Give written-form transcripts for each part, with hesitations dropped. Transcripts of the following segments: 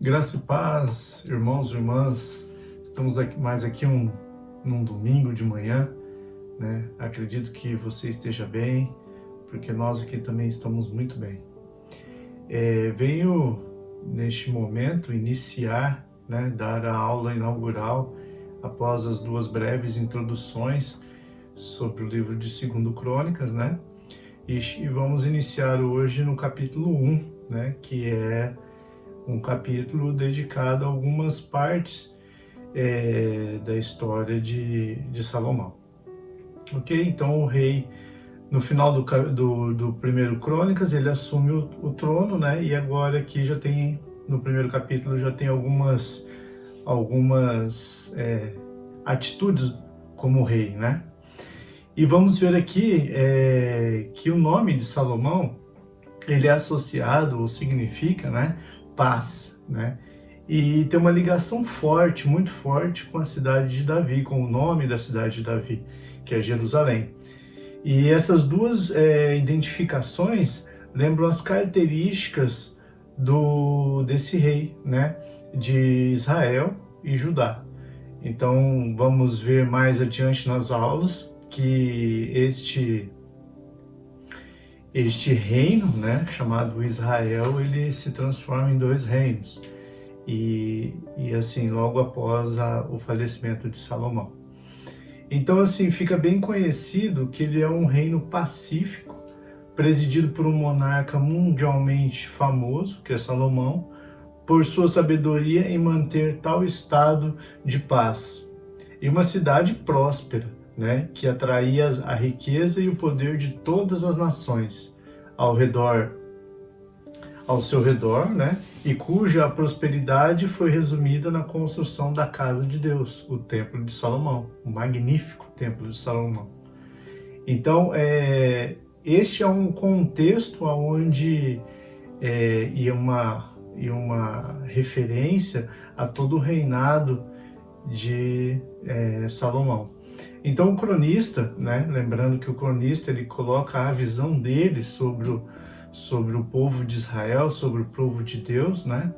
Graça e paz, irmãos e irmãs. Estamos aqui num domingo de manhã, né? Acredito que você esteja bem, porque nós aqui também estamos muito bem. Venho neste momento iniciar, né, dar a aula inaugural após as duas breves introduções sobre o livro de 2 Crônicas, né? E vamos iniciar hoje no capítulo 1, né, que é um capítulo dedicado a algumas partes da história de Salomão. Ok? Então o rei, no final do primeiro Crônicas, ele assume o trono, né? E agora aqui já tem, no primeiro capítulo, já tem algumas atitudes como rei, né? E vamos ver aqui que o nome de Salomão, ele é associado, ou significa, né, paz, né? E tem uma ligação forte, muito forte, com a cidade de Davi, com o nome da cidade de Davi, que é Jerusalém. E essas duas identificações lembram as características desse rei, né, de Israel e Judá. Então vamos ver mais adiante nas aulas que este reino, né, chamado Israel, ele se transforma em dois reinos, e assim, logo após o falecimento de Salomão. Então, assim, fica bem conhecido que ele é um reino pacífico, presidido por um monarca mundialmente famoso, que é Salomão, por sua sabedoria em manter tal estado de paz. E uma cidade próspera, né, que atraía a riqueza e o poder de todas as nações ao seu redor, né, e cuja prosperidade foi resumida na construção da casa de Deus, o Templo de Salomão, o magnífico Templo de Salomão. Então, este é um contexto onde e uma referência a todo o reinado de Salomão. Então o cronista, né, lembrando que o cronista ele coloca a visão dele sobre o povo de Israel, sobre o povo de Deus, né?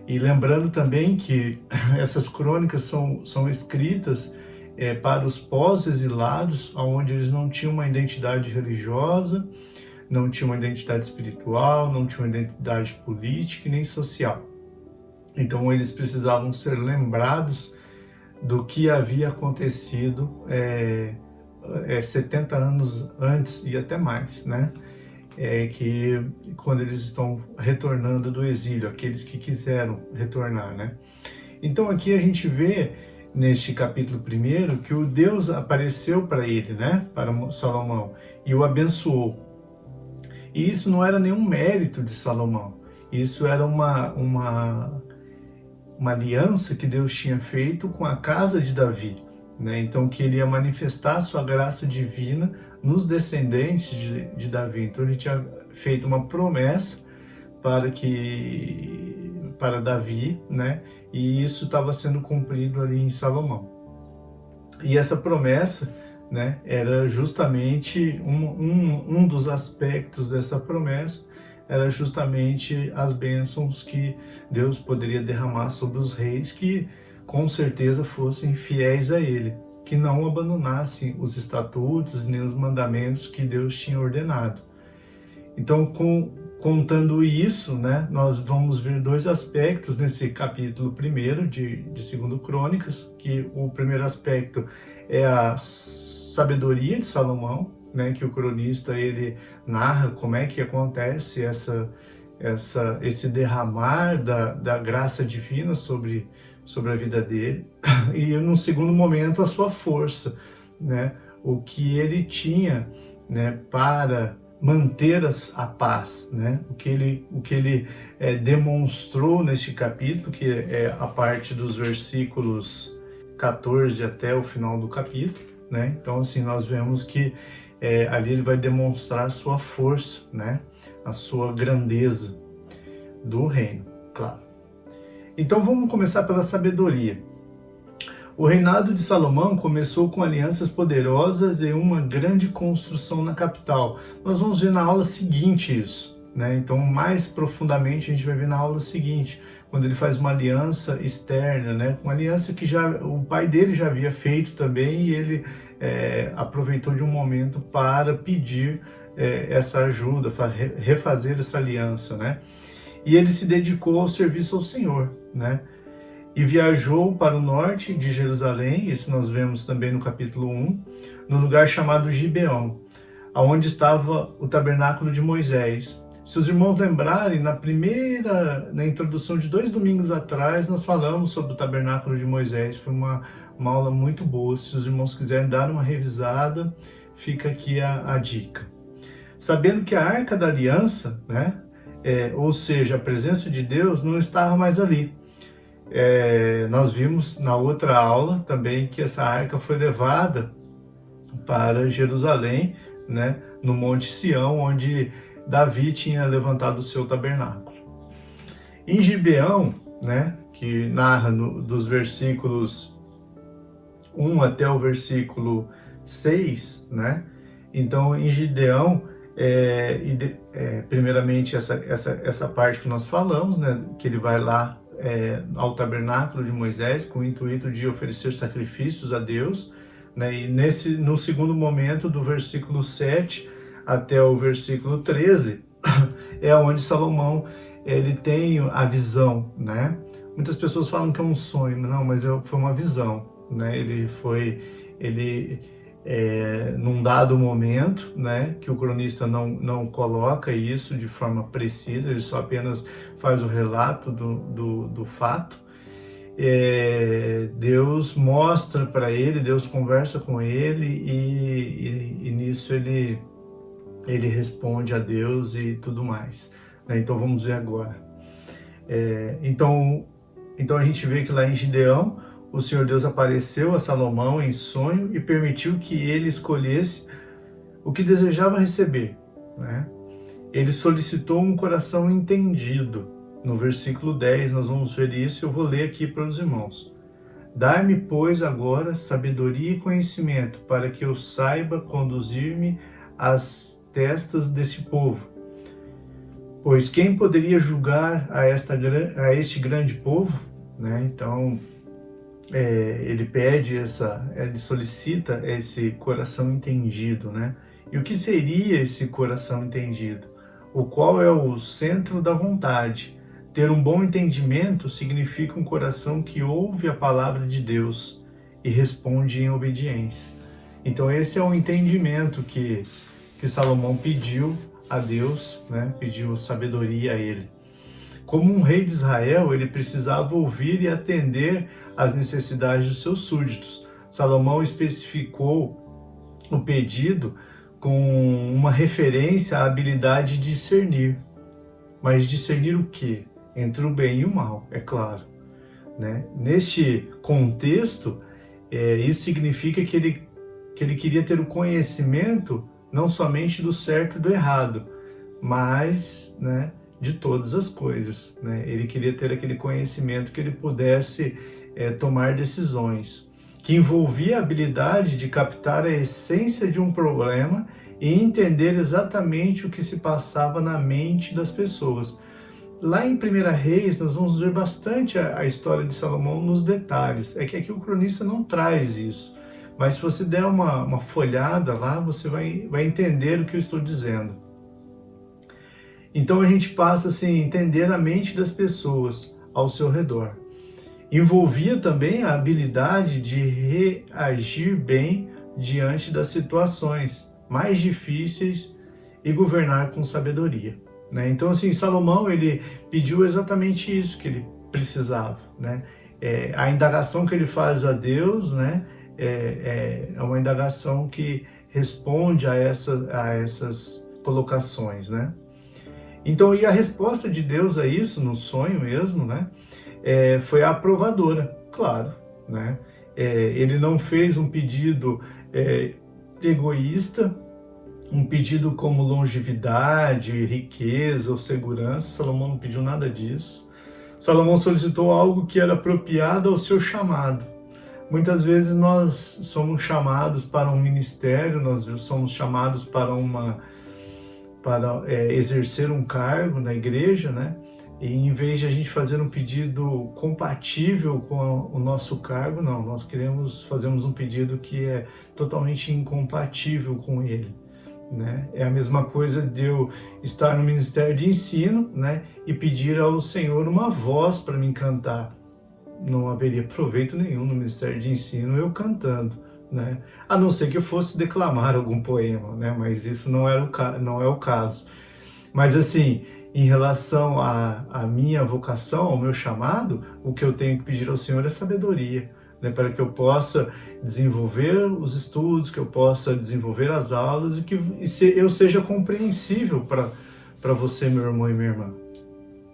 E lembrando também que essas crônicas são escritas para os pós-exilados, onde eles não tinham uma identidade religiosa, não tinham uma identidade espiritual, não tinham uma identidade política e nem social. Então eles precisavam ser lembrados do que havia acontecido 70 anos antes e até mais, né? Que quando eles estão retornando do exílio, aqueles que quiseram retornar, né? Então aqui a gente vê neste capítulo 1 que o Deus apareceu para ele, né? Para Salomão, e o abençoou. E isso não era nenhum mérito de Salomão, isso era uma aliança que Deus tinha feito com a casa de Davi, né? Então que ele ia manifestar a sua graça divina nos descendentes de Davi. Então ele tinha feito uma promessa para Davi, né? E isso estava sendo cumprido ali em Salomão. E essa promessa, né, era justamente um dos aspectos dessa promessa, era justamente as bênçãos que Deus poderia derramar sobre os reis que com certeza fossem fiéis a ele, que não abandonassem os estatutos nem os mandamentos que Deus tinha ordenado. Então, contando isso, né, nós vamos ver dois aspectos nesse capítulo 1 de 2 Crônicas, que o primeiro aspecto é a sabedoria de Salomão, né, que o cronista ele narra como é que acontece esse derramar da graça divina sobre a vida dele, e num segundo momento a sua força, né, o que ele tinha, né, para manter a paz, né, o que ele demonstrou neste capítulo, que é a parte dos versículos 14 até o final do capítulo, né? Então assim nós vemos que ali ele vai demonstrar a sua força, né? A sua grandeza do reino, claro. Então vamos começar pela sabedoria. O reinado de Salomão começou com alianças poderosas e uma grande construção na capital. Nós vamos ver na aula seguinte isso. né? Então, mais profundamente, a gente vai ver na aula seguinte, quando ele faz uma aliança externa, né? Uma aliança que já o pai dele já havia feito também, e ele aproveitou de um momento para pedir essa ajuda, para refazer essa aliança, né? E ele se dedicou ao serviço ao Senhor, né? E viajou para o norte de Jerusalém, isso nós vemos também no capítulo 1, no lugar chamado Gibeão, aonde estava o tabernáculo de Moisés. Se os irmãos lembrarem, na introdução de 2 domingos atrás, nós falamos sobre o tabernáculo de Moisés. Foi uma aula muito boa. Se os irmãos quiserem dar uma revisada, fica aqui a dica. Sabendo que a Arca da Aliança, né, ou seja, a presença de Deus, não estava mais ali. Nós vimos na outra aula também que essa arca foi levada para Jerusalém, né, no Monte Sião, onde Davi tinha levantado o seu tabernáculo. Em Gibeão, né, que narra dos versículos 1 até o versículo 6, né, então em Gibeão, primeiramente essa parte que nós falamos, né, que ele vai lá ao tabernáculo de Moisés com o intuito de oferecer sacrifícios a Deus, né? E no segundo momento, do versículo 7 até o versículo 13, é onde Salomão ele tem a visão, né? Muitas pessoas falam que é um sonho, não, mas foi uma visão, né? Num dado momento, né, que o cronista não coloca isso de forma precisa, ele só apenas faz o relato do fato. Deus mostra para ele, Deus conversa com ele e nisso ele responde a Deus e tudo mais, né? Então vamos ver agora. Então a gente vê que lá em Gibeão, o Senhor Deus apareceu a Salomão em sonho e permitiu que ele escolhesse o que desejava receber, né? Ele solicitou um coração entendido. No versículo 10 nós vamos ver isso, eu vou ler aqui para os irmãos. Dai-me, pois, agora sabedoria e conhecimento, para que eu saiba conduzir-me às testas desse povo. Pois quem poderia julgar a este grande povo, né? Então, ele ele solicita esse coração entendido, né? E o que seria esse coração entendido? O qual é o centro da vontade. Ter um bom entendimento significa um coração que ouve a palavra de Deus e responde em obediência. Então esse é o entendimento que Salomão pediu a Deus, né? Pediu sabedoria a ele. Como um rei de Israel, ele precisava ouvir e atender às necessidades dos seus súditos. Salomão especificou o pedido com uma referência à habilidade de discernir. Mas discernir o quê? Entre o bem e o mal, é claro, né? Neste contexto, isso significa que ele queria ter o conhecimento não somente do certo e do errado, mas, né, de todas as coisas, né? Ele queria ter aquele conhecimento que ele pudesse tomar decisões, que envolvia a habilidade de captar a essência de um problema e entender exatamente o que se passava na mente das pessoas. Lá em 1 Reis, nós vamos ver bastante a história de Salomão nos detalhes. É que aqui o cronista não traz isso, mas se você der uma folhada lá, você vai entender o que eu estou dizendo. Então a gente passa assim, a entender a mente das pessoas ao seu redor. Envolvia também a habilidade de reagir bem diante das situações mais difíceis e governar com sabedoria, né? Então assim, Salomão ele pediu exatamente isso que ele precisava, né? A indagação que ele faz a Deus, né, é uma indagação que responde a essas colocações, né? Então, e a resposta de Deus a isso, no sonho mesmo, né, foi aprovadora, claro, né? Ele não fez um pedido egoísta, um pedido como longevidade, riqueza ou segurança. Salomão não pediu nada disso. Salomão solicitou algo que era apropriado ao seu chamado. Muitas vezes nós somos chamados para um ministério, nós somos chamados para para exercer um cargo na igreja, né? E em vez de a gente fazer um pedido compatível com o nosso cargo, não, nós fazemos um pedido que é totalmente incompatível com ele, né? É a mesma coisa de eu estar no ministério de ensino, né, e pedir ao Senhor uma voz para me cantar. Não haveria proveito nenhum no ministério de ensino eu cantando, né? A não ser que eu fosse declamar algum poema, né? Mas isso não é o caso. Mas assim, em relação à minha vocação, ao meu chamado, o que eu tenho que pedir ao Senhor é sabedoria, né, para que eu possa desenvolver os estudos, que eu possa desenvolver as aulas e que eu seja compreensível para você, meu irmão e minha irmã.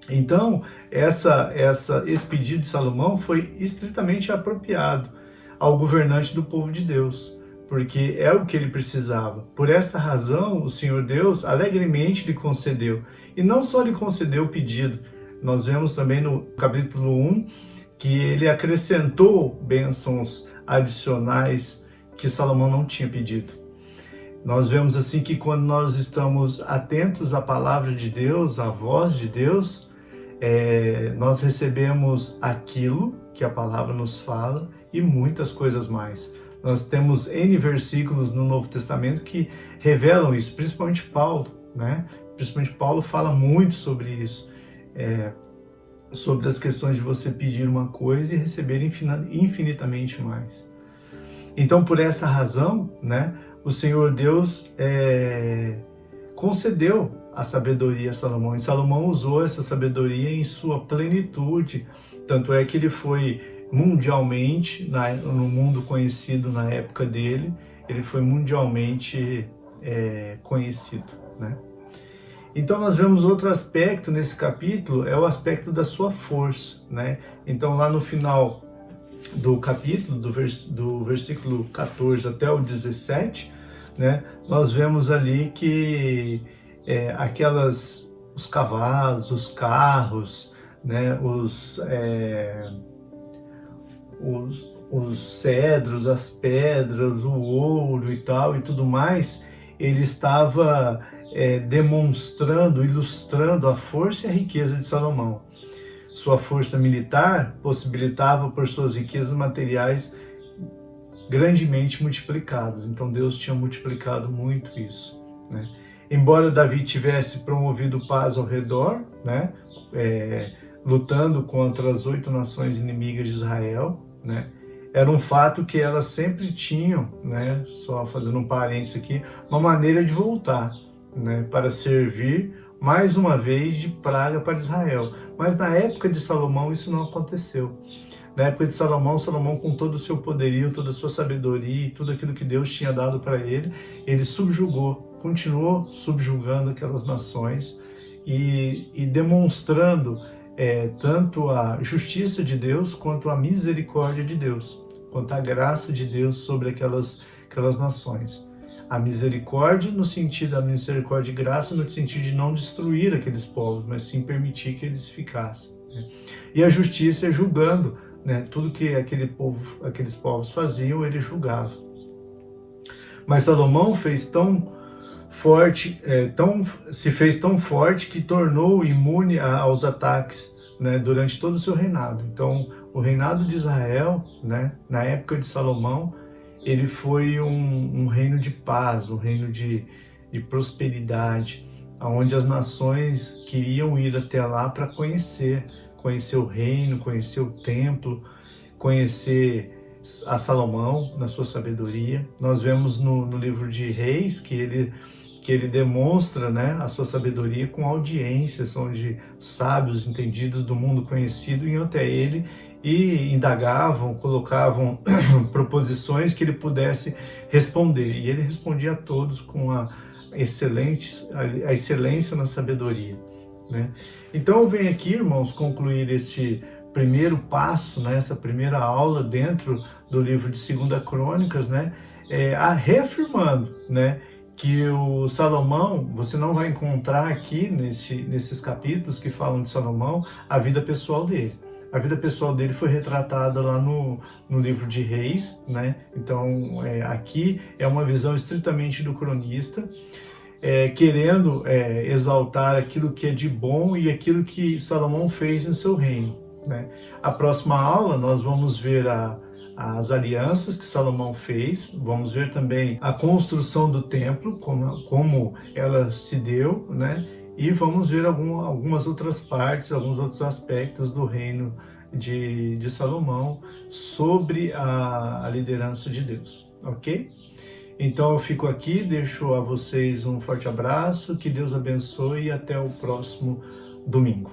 Então, esse pedido de Salomão foi estritamente apropriado ao governante do povo de Deus, porque é o que ele precisava. Por esta razão, o Senhor Deus alegremente lhe concedeu. E não só lhe concedeu o pedido, nós vemos também no capítulo 1 que ele acrescentou bênçãos adicionais que Salomão não tinha pedido. Nós vemos assim que quando nós estamos atentos à palavra de Deus, à voz de Deus, nós recebemos aquilo que a palavra nos fala e muitas coisas mais. Nós temos N versículos no Novo Testamento que revelam isso, principalmente Paulo, né? Principalmente Paulo fala muito sobre isso, sobre as questões de você pedir uma coisa e receber infinitamente mais. Então, por essa razão, né, o Senhor Deus concedeu a sabedoria a Salomão, e Salomão usou essa sabedoria em sua plenitude, tanto é que ele foi mundialmente, no mundo conhecido na época dele, ele foi mundialmente conhecido, né? Então nós vemos outro aspecto nesse capítulo, é o aspecto da sua força, né? Então lá no final do capítulo, do versículo 14 até o 17, né, nós vemos ali que os cavalos, os carros, né, os cedros, as pedras, o ouro e tal e tudo mais, ele estava demonstrando, ilustrando a força e a riqueza de Salomão. Sua força militar possibilitava por suas riquezas materiais grandemente multiplicadas. Então Deus tinha multiplicado muito isso, né? Embora Davi tivesse promovido paz ao redor, né, lutando contra as 8 nações inimigas de Israel, né, era um fato que elas sempre tinham, né, só fazendo um parênteses aqui, uma maneira de voltar, né, para servir mais uma vez de praga para Israel. Mas na época de Salomão isso não aconteceu. Na época de Salomão, com todo o seu poderio, toda a sua sabedoria e tudo aquilo que Deus tinha dado para ele, ele continuou subjugando aquelas nações e demonstrando tanto a justiça de Deus quanto a misericórdia de Deus, quanto a graça de Deus sobre aquelas nações. A misericórdia no sentido da misericórdia e graça, no sentido de não destruir aqueles povos, mas sim permitir que eles ficassem, né? E a justiça é julgando, né, tudo que aqueles povos faziam, ele julgava. Mas Salomão fez se fez tão forte que tornou imune aos ataques, né, durante todo o seu reinado. Então, o reinado de Israel, né, na época de Salomão, ele foi um reino de paz, um reino de prosperidade, onde as nações queriam ir até lá para conhecer o reino, conhecer o templo, conhecer a Salomão na sua sabedoria. Nós vemos no livro de Reis que ele demonstra, né, a sua sabedoria com audiências, onde sábios entendidos do mundo conhecido iam até ele e indagavam, colocavam proposições que ele pudesse responder. E ele respondia a todos com a excelência na sabedoria, né? Então eu venho aqui, irmãos, concluir esse primeiro passo, né, essa primeira aula dentro do livro de 2 Crônicas, né, reafirmando, né, que o Salomão, você não vai encontrar aqui nesses capítulos que falam de Salomão a vida pessoal dele. A vida pessoal dele foi retratada lá no livro de Reis, né? Então aqui é uma visão estritamente do cronista. querendo exaltar aquilo que é de bom e aquilo que Salomão fez em seu reino, né? A próxima aula nós vamos ver as alianças que Salomão fez, vamos ver também a construção do templo, como ela se deu, né? E vamos ver algumas outras partes, alguns outros aspectos do reino de Salomão sobre a liderança de Deus, ok? Então eu fico aqui, deixo a vocês um forte abraço, que Deus abençoe e até o próximo domingo.